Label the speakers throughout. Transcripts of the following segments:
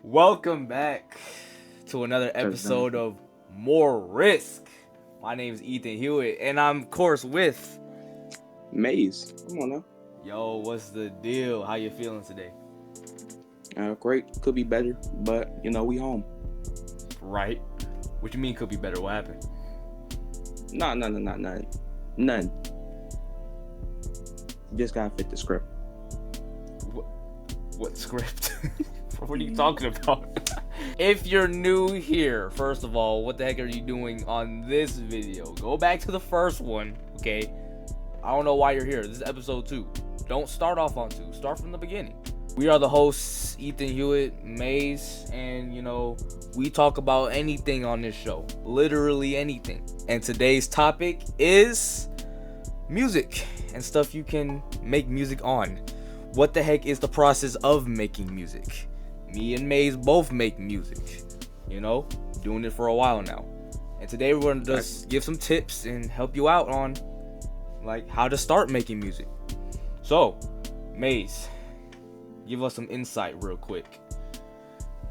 Speaker 1: Welcome back to another
Speaker 2: Touchdown.
Speaker 1: episode of More Risk. My name is Ethan Hewitt, and I'm, of course, with...
Speaker 2: Maze. Come on now.
Speaker 1: Yo, what's the deal? How you feeling today?
Speaker 2: Great. Could be better, but we home.
Speaker 1: Right? What you mean could be better? What happened?
Speaker 2: None. Just gotta fit the script.
Speaker 1: What script? What are you talking about? If you're new here, first of all, what the heck are you doing on this video? Go back to the first one, okay? I don't know why you're here. This is episode 2. Don't start off on 2. Start from the beginning. We are the hosts, Ethan Hewitt, Maze, and we talk about anything on this show. Literally anything. And today's topic is music and stuff you can make music on. What the heck is the process of making music? Me and Maze both make music, doing it for a while now. And today we're going to just give some tips and help you out on like how to start making music. So, Maze, give us some insight real quick.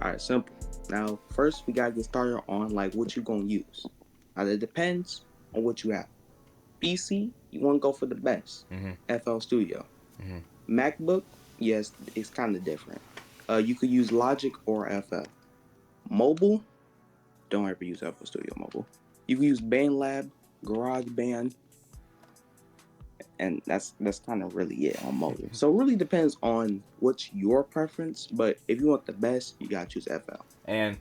Speaker 2: Alright, simple. Now, first we gotta get started on like what you gonna use. Now, it depends on what you have. PC, you wanna go for the best. FL Studio. MacBook, yes, it's kind of different. You could use Logic or FL. Mobile, don't ever use FL Studio Mobile. You can use BandLab, GarageBand, and that's kind of really it on mobile. So it really depends on what's your preference, but if you want the best, you gotta choose FL.
Speaker 1: And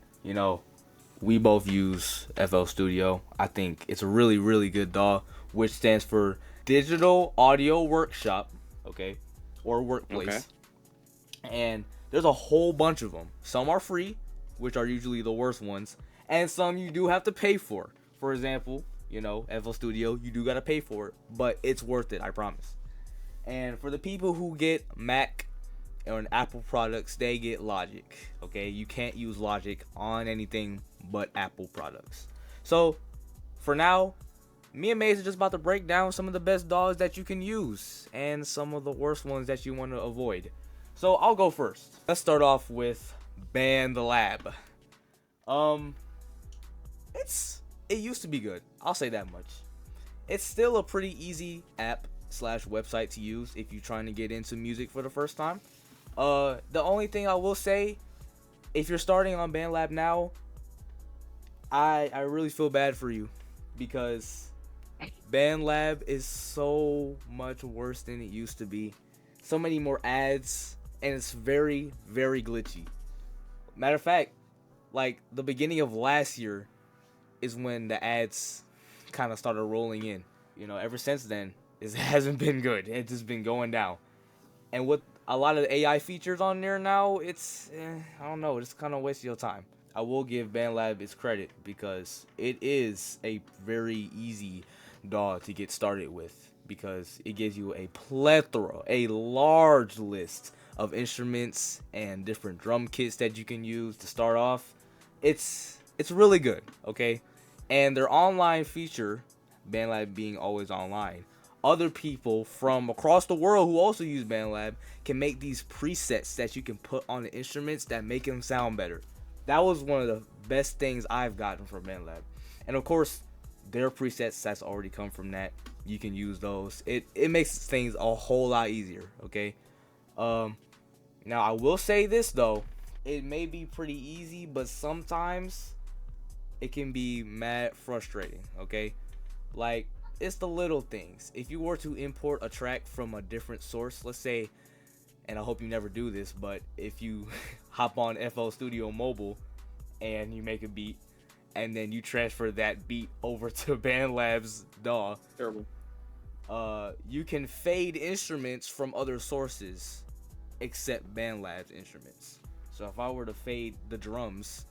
Speaker 1: we both use FL Studio. I think it's a really, really good DAW, which stands for Digital Audio Workshop, okay, or Workplace.
Speaker 2: Okay.
Speaker 1: And there's a whole bunch of them. Some are free, which are usually the worst ones, and some you do have to pay for. For example, FL Studio, you do gotta pay for it, but it's worth it, I promise. And for the people who get Mac or Apple products, they get Logic. Okay, you can't use Logic on anything but Apple products. So for now, me and Maze are just about to break down some of the best DAWs that you can use and some of the worst ones that you want to avoid. So I'll go first. Let's start off with BandLab. It used to be good. I'll say that much. It's still a pretty easy app/website to use if you're trying to get into music for the first time. The only thing I will say, if you're starting on BandLab now, I really feel bad for you because BandLab is so much worse than it used to be. So many more ads, and it's very, very glitchy. Matter of fact, like the beginning of last year is when the ads kind of started rolling in. Ever since then, it hasn't been good. It's just been going down. And with a lot of the AI features on there now, it's, I don't know, it's kind of wasting your time. I will give BandLab its credit because it is a very easy DAW to get started with because it gives you a plethora, a large list of instruments and different drum kits that you can use to start off. It's really good, okay? And their online feature, BandLab being always online, other people from across the world who also use BandLab can make these presets that you can put on the instruments that make them sound better. That was one of the best things I've gotten from BandLab. And of course, their presets that's already come from that, you can use those. It makes things a whole lot easier, okay? Now I will say this though, it may be pretty easy, but sometimes it can be mad frustrating, okay? Like, it's the little things. If you were to import a track from a different source, let's say, and I hope you never do this, but if you hop on FL Studio Mobile and you make a beat and then you transfer that beat over to BandLab's DAW,
Speaker 2: Terrible.
Speaker 1: you can fade instruments from other sources except BandLab's instruments. So if I were to fade the drums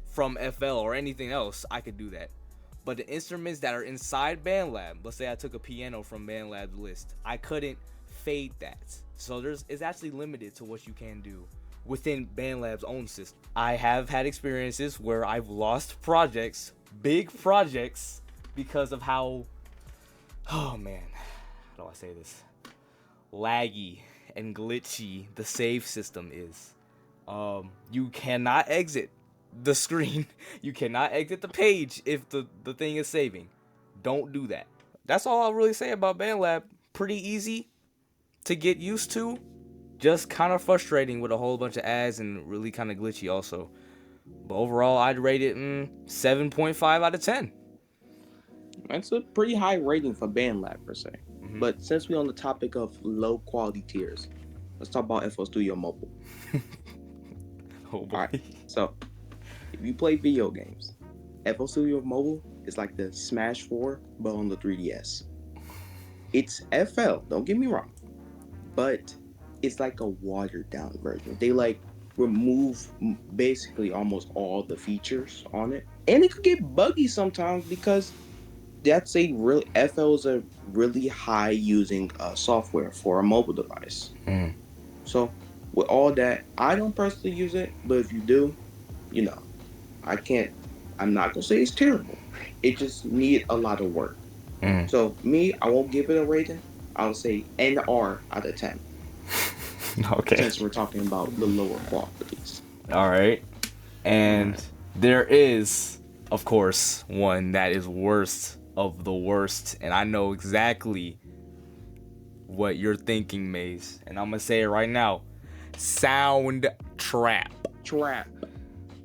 Speaker 1: from FL or anything else, I could do that. But the instruments that are inside BandLab, let's say I took a piano from BandLab's list, I couldn't fade that. So it's actually limited to what you can do within BandLab's own system. I have had experiences where I've lost projects, big projects, because of how, oh man, how do I say this? Laggy and glitchy the save system is. You cannot exit the screen. You cannot exit the page if the thing is saving. Don't do that. That's all I'll really say about BandLab. Pretty easy to get used to. Just kind of frustrating with a whole bunch of ads and really kind of glitchy also. But overall, I'd rate it 7.5 out of 10.
Speaker 2: That's a pretty high rating for BandLab per se.
Speaker 1: Mm-hmm.
Speaker 2: But since we're on the topic of low quality tiers, let's talk about FL Studio Mobile.
Speaker 1: Oh boy.
Speaker 2: All right. So, if you play video games, FL Studio Mobile is like the Smash 4, but on the 3DS. It's FL, don't get me wrong, but it's like a watered down version. They like remove basically almost all the features on it, and it could get buggy sometimes because that's a really FL is a really high using software for a mobile device. So with all that, I don't personally use it, but if you do, I'm not gonna say it's terrible. It just need a lot of work. So me, I won't give it a rating. I'll say NR out of 10.
Speaker 1: Okay.
Speaker 2: Since we're talking about the lower qualities.
Speaker 1: All right. And there is, of course, one that is worst of the worst, and I know exactly what you're thinking, Maze, and I'm gonna say it right now. Soundtrap.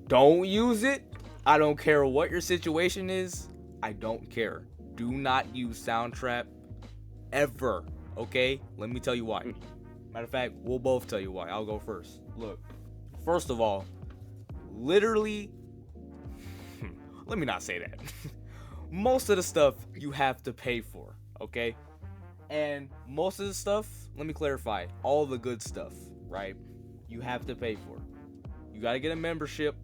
Speaker 1: Don't use it. I don't care what your situation is. I don't care. Do not use Soundtrap ever. Okay? Let me tell you why. Matter of fact, we'll both tell you why. I'll go first. Look, first of all, literally, let me not say that. Most of the stuff you have to pay for, okay? And most of the stuff, let me clarify, all the good stuff, right? You have to pay for. You gotta get a membership,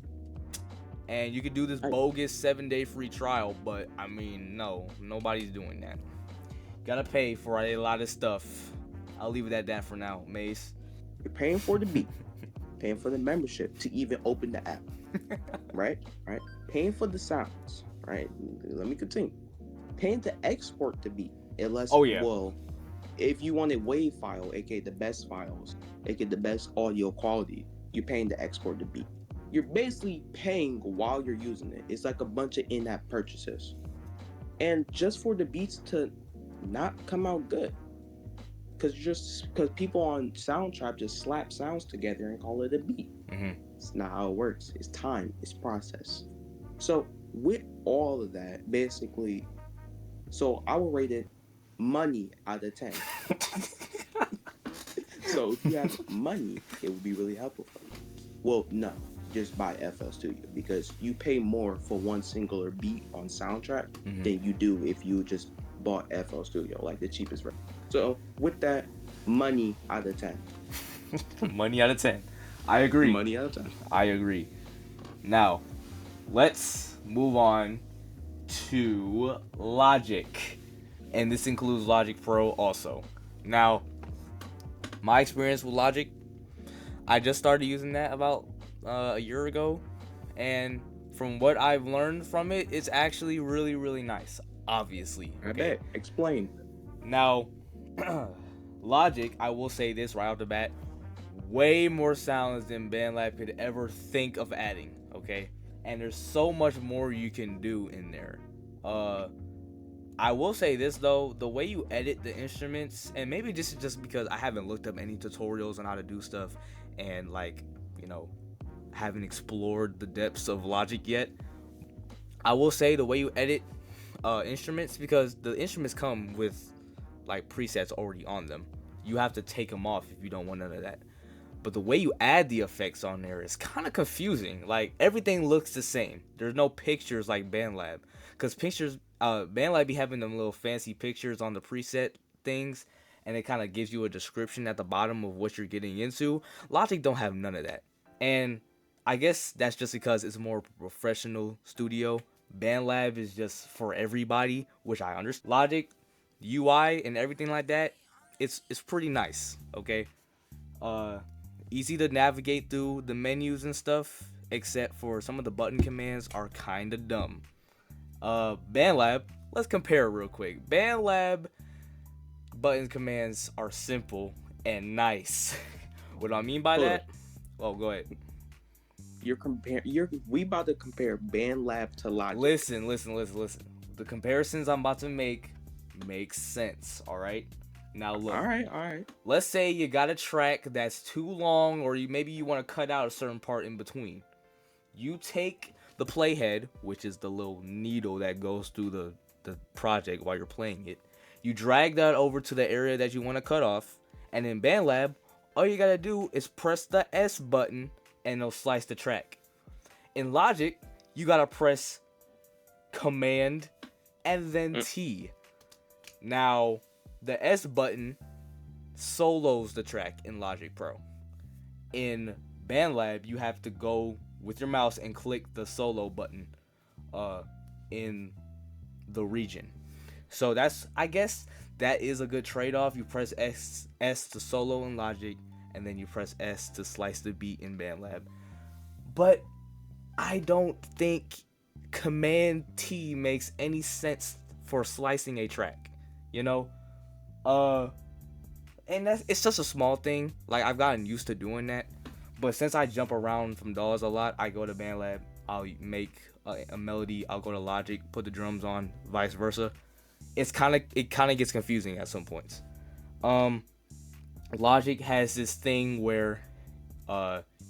Speaker 1: and you can do this bogus 7-day free trial, but I mean, no, nobody's doing that. You gotta pay for a lot of stuff. I'll leave it at that for now, Mace.
Speaker 2: You're paying for the beat, paying for the membership to even open the app, right? Paying for the sounds, right? Let me continue. Paying to export the beat, unless well, if you want a WAV file, aka the best files, aka the best audio quality, you're paying to export the beat. You're basically paying while you're using it. It's like a bunch of in-app purchases, and just for the beats to not come out good. Because people on Soundtrap just slap sounds together and call it a beat. It's not how it works. It's time. It's process. So with all of that, basically, so I will rate it money out of 10. So if you have money, it would be really helpful for you. Well, no, just buy FL Studio, because you pay more for one singular beat on Soundtrack than you do if you just bought FL Studio, like the cheapest version. So with that, money out of 10.
Speaker 1: Money out of 10. I agree.
Speaker 2: Money out of 10.
Speaker 1: I agree. Now, let's move on to Logic. And this includes Logic Pro also. Now, my experience with Logic, I just started using that about a year ago. And from what I've learned from it, it's actually really, really nice. Obviously.
Speaker 2: I bet. Explain.
Speaker 1: Now, Logic, I will say this right off the bat, way more sounds than BandLab could ever think of adding, okay? And there's so much more you can do in there. I will say this though, the way you edit the instruments, and maybe this is just because I haven't looked up any tutorials on how to do stuff, and haven't explored the depths of Logic yet. I will say the way you edit instruments, because the instruments come with like presets already on them. You have to take them off if you don't want none of that. But the way you add the effects on there is kind of confusing. Like, everything looks the same. There's no pictures like BandLab, because pictures, BandLab be having them little fancy pictures on the preset things, and it kind of gives you a description at the bottom of what you're getting into. Logic don't have none of that, and I guess that's just because it's a more professional studio. BandLab is just for everybody, which I understand. Logic, UI and everything like that, it's pretty nice, okay? Easy to navigate through the menus and stuff, except for some of the button commands are kind of dumb. BandLab, let's compare real quick. BandLab button commands are simple and nice. What do I mean by that? Oh, go ahead.
Speaker 2: We about to compare BandLab to Logic.
Speaker 1: Listen. The comparisons I'm about to make sense, all right? Now look.
Speaker 2: All right.
Speaker 1: Let's say you got a track that's too long, or maybe you want to cut out a certain part in between. You take the playhead, which is the little needle that goes through the project while you're playing it. You drag that over to the area that you want to cut off, and in BandLab, all you gotta do is press the S button, and it'll slice the track. In Logic, you gotta press Command and then T. Now, the S button solos the track in Logic Pro. In BandLab, you have to go with your mouse and click the solo button in the region. So I guess that is a good trade-off. You press S to solo in Logic, and then you press S to slice the beat in BandLab. But I don't think Command T makes any sense for slicing a track. You know? And it's just a small thing. Like, I've gotten used to doing that. But since I jump around from DAWS a lot, I go to BandLab, I'll make a melody, I'll go to Logic, put the drums on, vice versa. It kind of gets confusing at some points. Logic has this thing where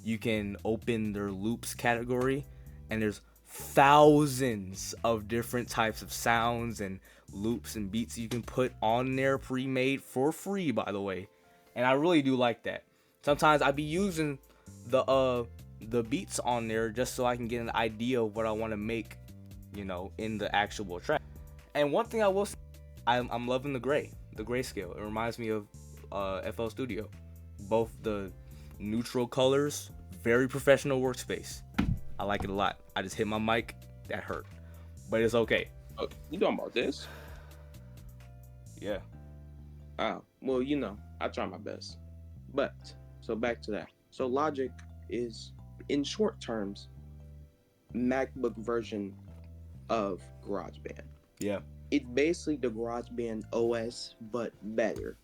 Speaker 1: you can open their loops category, and there's thousands of different types of sounds and loops and beats you can put on there, pre-made for free, by the way. And I really do like that. Sometimes I be using the beats on there just so I can get an idea of what I want to make, in the actual track. And one thing I will say, I'm loving the grayscale. It reminds me of FL Studio. Both the neutral colors, very professional workspace. I like it a lot. I just hit my mic, that hurt, but it's okay.
Speaker 2: Oh, you talking about this?
Speaker 1: Yeah.
Speaker 2: Oh, well, I try my best. But, so back to that. So Logic is, in short terms, MacBook version of GarageBand.
Speaker 1: Yeah.
Speaker 2: It's basically the GarageBand OS, but better.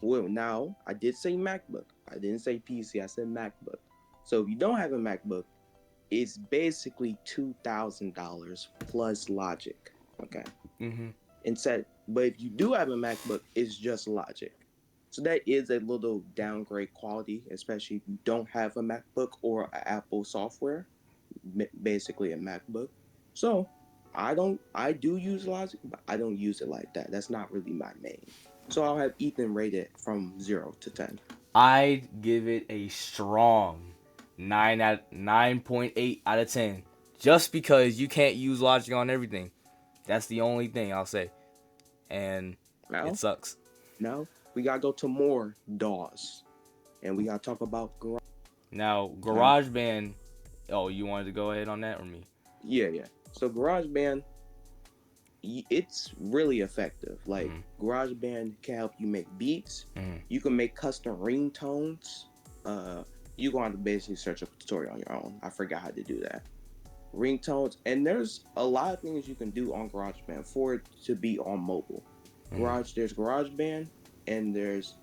Speaker 2: Well, now, I did say MacBook. I didn't say PC, I said MacBook. So if you don't have a MacBook, it's basically $2,000 plus Logic. Okay.
Speaker 1: Mm-hmm.
Speaker 2: But if you do have a MacBook, it's just Logic. So that is a little downgrade quality, especially if you don't have a MacBook or an Apple software, basically a MacBook. So I do use Logic, but I don't use it like that. That's not really my main. So I'll have Ethan rate it from 0 to 10.
Speaker 1: I give it a strong 9.8 out of 10. Just because you can't use Logic on everything. That's the only thing I'll say. And it sucks.
Speaker 2: Now, we got to go to more DAWs. And we got to talk about
Speaker 1: GarageBand. Oh, you wanted to go ahead on that or me?
Speaker 2: Yeah. So GarageBand, it's really effective. Like, GarageBand can help you make beats. You can make custom ringtones. You're going to have to basically search up a tutorial on your own. I forgot how to do that. Ringtones, and there's a lot of things you can do on GarageBand for it to be on mobile. There's GarageBand, and there's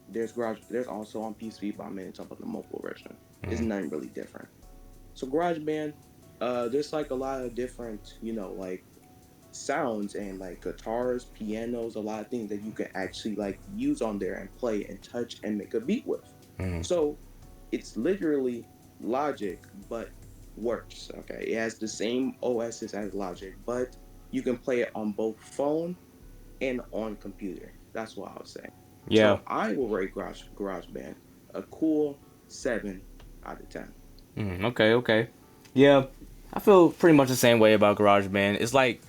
Speaker 2: also on PC, but I'm going to talk about the mobile version. It's nothing really different. So GarageBand, there's like a lot of different, like sounds and like guitars, pianos, a lot of things that you can actually like use on there and play and touch and make a beat with. So it's literally Logic, but works. Okay, it has the same OS as Logic, but you can play it on both phone and on computer. That's what I would say.
Speaker 1: Yeah.
Speaker 2: So I will rate GarageBand a cool 7 out of 10.
Speaker 1: Okay. Yeah, I feel pretty much the same way about GarageBand. It's like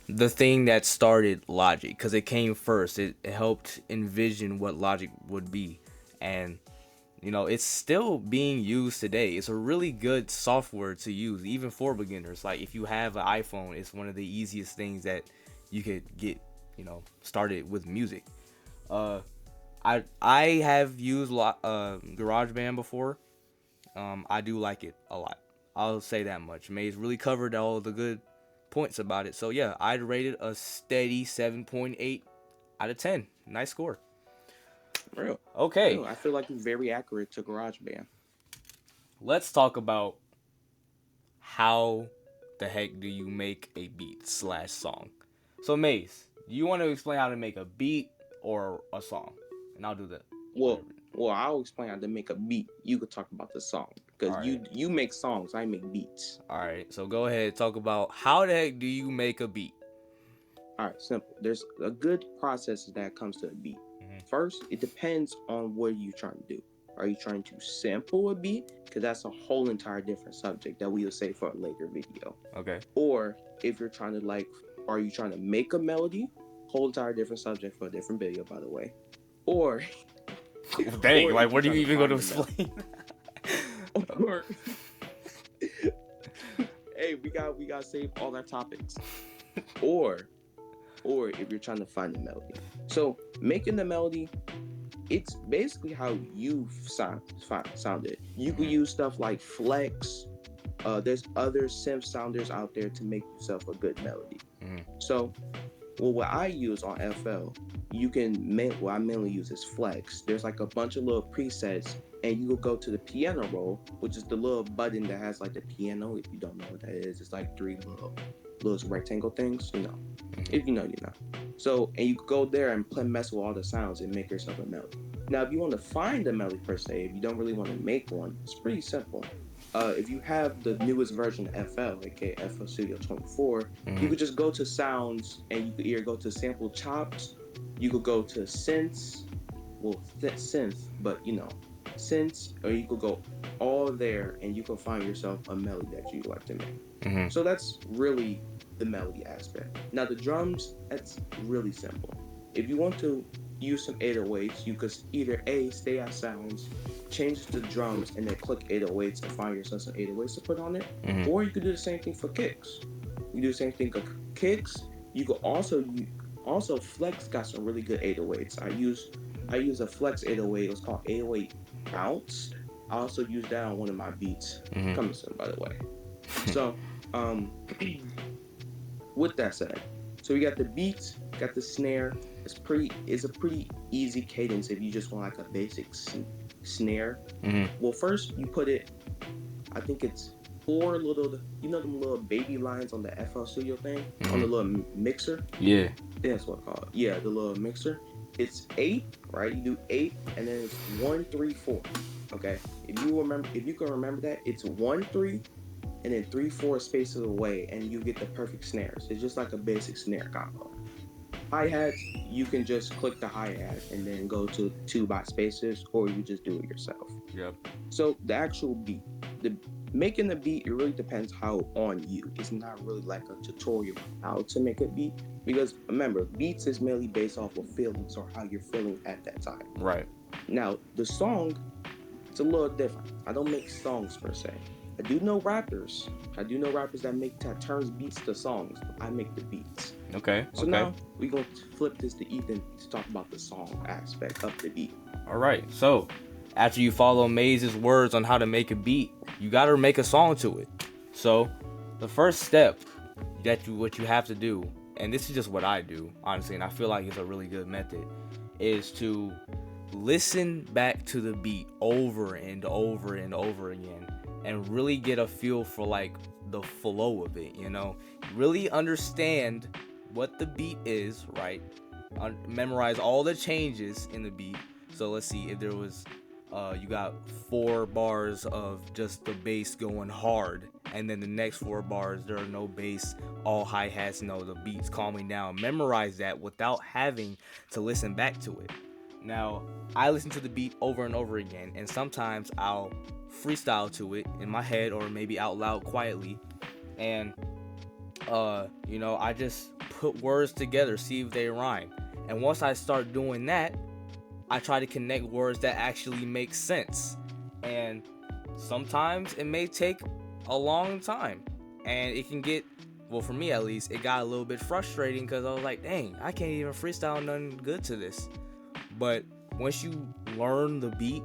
Speaker 1: the thing that started Logic, because it came first. It helped envision what Logic would be, and it's still being used today. It's a really good software to use, even for beginners. Like, if you have an iPhone, it's one of the easiest things that you could get, started with music. I have used GarageBand before. I do like it a lot. I'll say that much. May's really covered all the good points about it. So yeah, I'd rate it a steady 7.8 out of 10. Nice score.
Speaker 2: Real.
Speaker 1: Okay.
Speaker 2: Real. I feel like it's very accurate to GarageBand.
Speaker 1: Let's talk about how the heck do you make a beat / song? So Maze, you want to explain how to make a beat or a song? And I'll do that.
Speaker 2: Well, I'll explain how to make a beat. You could talk about the song because
Speaker 1: All right.
Speaker 2: you make songs, I make beats.
Speaker 1: All right. So go ahead, talk about how the heck do you make a beat?
Speaker 2: All right, simple. There's a good process that comes to a beat.
Speaker 1: Mm-hmm.
Speaker 2: First, it depends on what you're trying to do. Are you trying to sample a beat? Because that's a whole entire different subject that we will say for a later video.
Speaker 1: Okay.
Speaker 2: Or if you're trying to are you trying to make a melody? Whole entire different subject for a different video, by the way. Or
Speaker 1: dang,
Speaker 2: or
Speaker 1: like
Speaker 2: if
Speaker 1: what are
Speaker 2: you're
Speaker 1: you even
Speaker 2: trying
Speaker 1: going
Speaker 2: to
Speaker 1: to
Speaker 2: find
Speaker 1: explain?
Speaker 2: or hey, we got to save all our topics. Or if you're trying to find a melody. So making the melody, it's basically how you sound it. You can use stuff like Flex. There's other synth sounders out there to make yourself a good melody. So, what I use on FL, what I mainly use is Flex. There's like a bunch of little presets, and you will go to the piano roll, which is the little button that has like the piano. If you don't know what that is, it's like three little rectangle things. You know, if you know, you know. So, and you go there and mess with all the sounds and make yourself a melody. Now, if you want to find a melody per se, if you don't really want to make one, it's pretty simple. If you have the newest version of FL, aka FL Studio 24, you could just go to sounds and you could either go to sample chops, you could go to synths, but you know, synths, or you could go all there and you can find yourself a melody that you like to make. So that's really the melody aspect. Now the drums, that's really simple. If you want to use some 808s, you could either stay at sounds, change it to drums, and then click 808s and find yourself some 808s to put on it. Or you could do the same thing for kicks. You do the same thing for kicks. You could also Flex got some really good 808s. I use a Flex 808. It was called 808 Bounce. I also use that on one of my beats. Coming soon, by the way. So, with that said, so we got the beats, got the snare. It's a pretty easy cadence if you just want like a basic snare. Well, first you put it, I think it's 4 little, you know them little baby lines on the FL Studio thing, on the little mixer?
Speaker 1: Yeah.
Speaker 2: That's what I call it. Yeah, the little mixer. It's 8, right? You do 8, and then it's 1, 3, 4. Okay? If you can remember that, it's 1, 3, and then 3, 4 spaces away, and you get the perfect snares. It's just like a basic snare combo. Hi-hats, you can just click the hi-hat and then go to 2 by spaces, or you just do it yourself.
Speaker 1: Yep.
Speaker 2: So the actual beat, making the beat, it really depends how on you. It's not really like a tutorial how to make a beat, because remember, beats is mainly based off of feelings or how you're feeling at that time.
Speaker 1: Right.
Speaker 2: Now, the song, it's a little different. I don't make songs per se. I do know rappers that turns beats to songs. I make the beats.
Speaker 1: Okay.
Speaker 2: So now we're going to flip this to Ethan to talk about the song aspect of the beat.
Speaker 1: All right. So after you follow Maze's words on how to make a beat, you got to make a song to it. So the first step what you have to do, and this is just what I do, honestly, and I feel like it's a really good method, is to listen back to the beat over and over and over again and really get a feel for like the flow of it, you know? Really understand what the beat is, right? Memorize all the changes in the beat. So let's see if there was you got 4 bars of just the bass going hard, and then the next 4 bars there are no bass, all hi-hats, the beat's calming down. Memorize that without having to listen back to it. Now, I listen to the beat over and over again, and sometimes I'll freestyle to it in my head or maybe out loud quietly, and I just put words together, see if they rhyme. And once I start doing that, I try to connect words that actually make sense. And sometimes it may take a long time, and it can get, well, for me at least, it got a little bit frustrating because I was like, dang, I can't even freestyle nothing good to this. But once you learn the beat,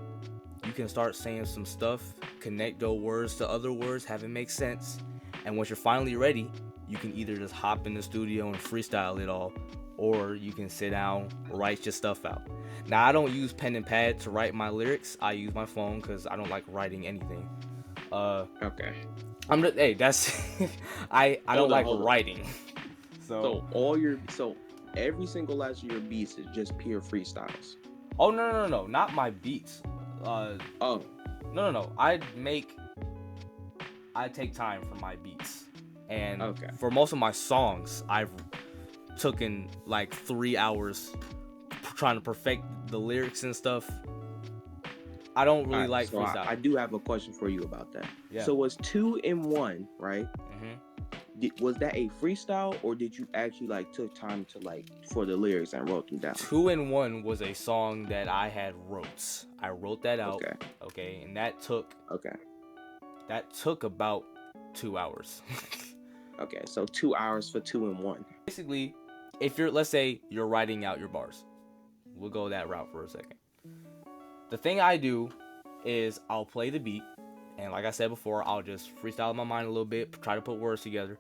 Speaker 1: you can start saying some stuff, connect those words to other words, have it make sense. And once you're finally ready, you can either just hop in the studio and freestyle it all, or you can sit down, write your stuff out. Now, I don't use pen and pad to write my lyrics. I use my phone because I don't like writing anything.
Speaker 2: Okay.
Speaker 1: Hey, that's I don't
Speaker 2: Hold on,
Speaker 1: like
Speaker 2: hold on.
Speaker 1: writing.
Speaker 2: So every single last of your beats is just pure freestyles.
Speaker 1: Oh no, not my beats.
Speaker 2: Oh,
Speaker 1: No. I take time for my beats, and
Speaker 2: okay.
Speaker 1: for most of my songs, I've taken like 3 hours trying to perfect the lyrics and stuff. I don't
Speaker 2: All
Speaker 1: really
Speaker 2: right.
Speaker 1: like
Speaker 2: So I
Speaker 1: freestyle.
Speaker 2: do have a question for you about that.
Speaker 1: Yeah.
Speaker 2: So was 2 in 1, right? Was that a freestyle, or did you actually like took time to like for the lyrics and wrote them down?
Speaker 1: 2 in 1 was a song that I had wrote. I wrote that out.
Speaker 2: Okay.
Speaker 1: Okay, and that took
Speaker 2: Okay.
Speaker 1: about 2 hours.
Speaker 2: Okay. So 2 hours for 2 in 1.
Speaker 1: Basically, if let's say you're writing out your bars, we'll go that route for a second. The thing I do is I'll play the beat, and like I said before, I'll just freestyle in my mind a little bit, try to put words together.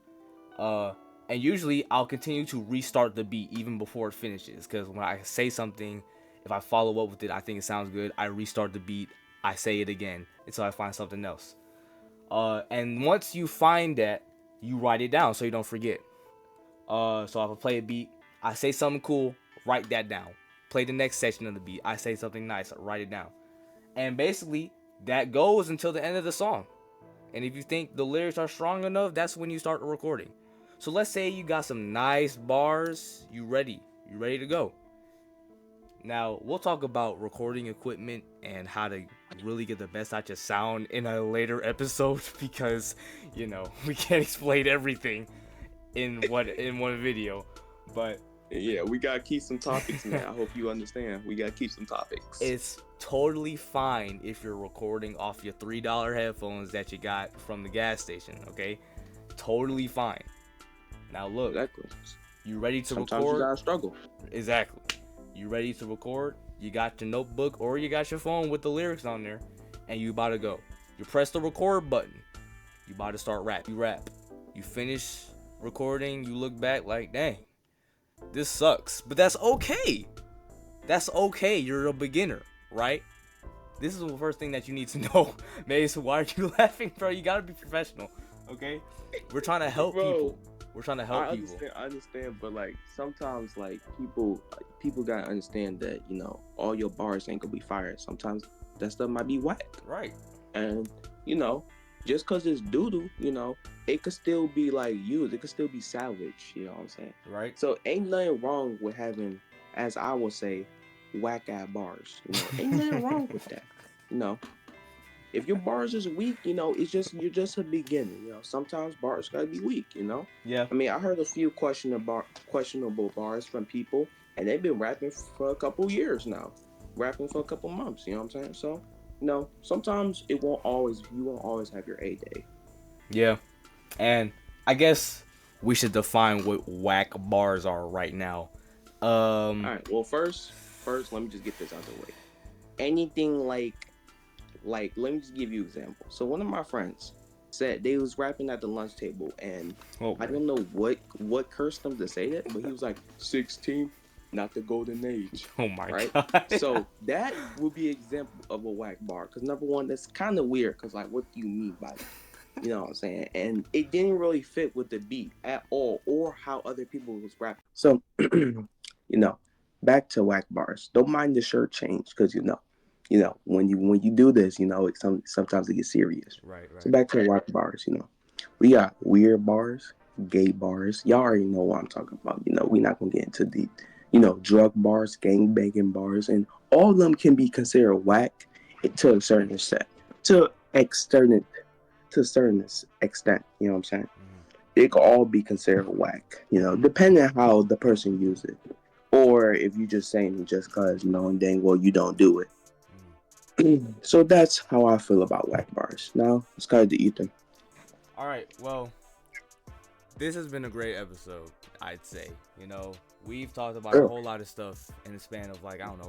Speaker 1: And usually I'll continue to restart the beat even before it finishes, because when I say something, if I follow up with it, I think it sounds good, I restart the beat, I say it again until I find something else. And once you find that, you write it down so you don't forget. So if I play a beat, I say something cool, write that down. Play the next section of the beat, I say something nice, write it down. And basically, that goes until the end of the song. And if you think the lyrics are strong enough, that's when you start recording. So let's say you got some nice bars, you ready to go. Now, we'll talk about recording equipment and how to really get the best out your sound in a later episode, because, we can't explain everything in one video. But
Speaker 2: Yeah, we gotta keep some topics, man. I hope you understand. We gotta keep some topics.
Speaker 1: it's totally fine if you're recording off your $3 headphones that you got from the gas station, okay? Totally fine. Now look,
Speaker 2: Exactly.
Speaker 1: you ready to
Speaker 2: Sometimes
Speaker 1: record?
Speaker 2: you gotta struggle.
Speaker 1: Exactly. You ready to record? You got your notebook or you got your phone with the lyrics on there, and you about to go. You press the record button. You about to start rap. You rap. You finish recording. You look back like, dang, this sucks. But that's okay. That's okay. You're a beginner, right? This is the first thing that you need to know. Mace, why are you laughing, bro? You gotta be professional, okay? We're trying to help people. We're trying to help people.
Speaker 2: I understand, but like sometimes like people gotta understand that, all your bars ain't gonna be fired. Sometimes that stuff might be whack.
Speaker 1: Right.
Speaker 2: And just cause it's doodle, it could still be like used. It could still be salvaged, you know what I'm saying?
Speaker 1: Right.
Speaker 2: So ain't nothing wrong with having, as I will say, whack ass bars. Ain't nothing wrong with that. If your bars is weak, it's just you're just a beginner. Sometimes bars gotta be weak.
Speaker 1: Yeah.
Speaker 2: I mean, I heard a few questionable bars from people, and they've been rapping for a couple years now, rapping for a couple months. You know what I'm saying? So, sometimes you won't always have your A day.
Speaker 1: Yeah. And I guess we should define what whack bars are right now.
Speaker 2: All right. Well, first, let me just get this out of the way. Anything like, let me just give you an example. So one of my friends said they was rapping at the lunch table, and I don't know what cursed them to say that, but he was like 16, not the golden age.
Speaker 1: Oh my
Speaker 2: right?
Speaker 1: God.
Speaker 2: So that would be an example of a whack bar. Because number one, that's kind of weird. Because like, what do you mean by that? You know what I'm saying? And it didn't really fit with the beat at all, or how other people was rapping. So, back to whack bars. Don't mind the shirt change, because when you do this, sometimes it gets serious.
Speaker 1: Right.
Speaker 2: So back to the whack bars. We got weird bars, gay bars. Y'all already know what I'm talking about. We're not gonna get into the drug bars, gang banging bars, and all of them can be considered whack to a certain extent. To a certain extent, you know what I'm saying? It could all be considered whack, depending on how the person uses it. Or if you're just saying it just because, and dang well you don't do it. So that's how I feel about whack bars. Now, let's go to Ethan.
Speaker 1: All right. Well, this has been a great episode, I'd say. We've talked about a whole lot of stuff in the span of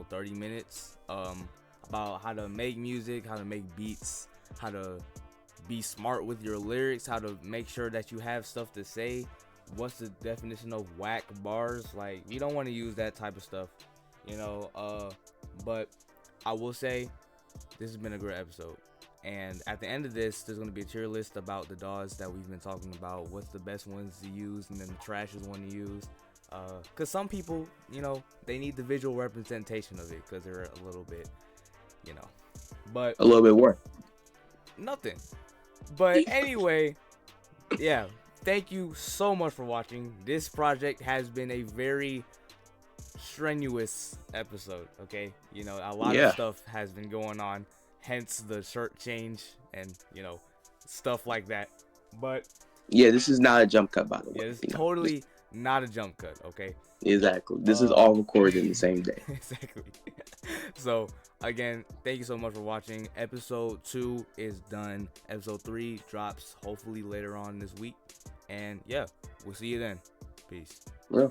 Speaker 1: 30 minutes. About how to make music, how to make beats, how to be smart with your lyrics, how to make sure that you have stuff to say. What's the definition of whack bars? Like, you don't want to use that type of stuff, but I will say this has been a great episode. And at the end of this, there's going to be a tier list about the DAWs that we've been talking about. What's the best ones to use, and then the trashiest one to use. Because some people, they need the visual representation of it because they're a little bit, but
Speaker 2: a little bit worse.
Speaker 1: Nothing. But anyway, yeah. Thank you so much for watching. This project has been a very strenuous episode. Okay, a lot of stuff has been going on. Hence the shirt change and stuff like that. But
Speaker 2: yeah, this is not a jump cut, by the way.
Speaker 1: Yeah, it's totally not a jump cut. Okay.
Speaker 2: Exactly. This is all recorded in the same day.
Speaker 1: Exactly. So again, thank you so much for watching. Episode 2 is done. Episode 3 drops hopefully later on this week. And yeah, we'll see you then. Peace.
Speaker 2: Yeah.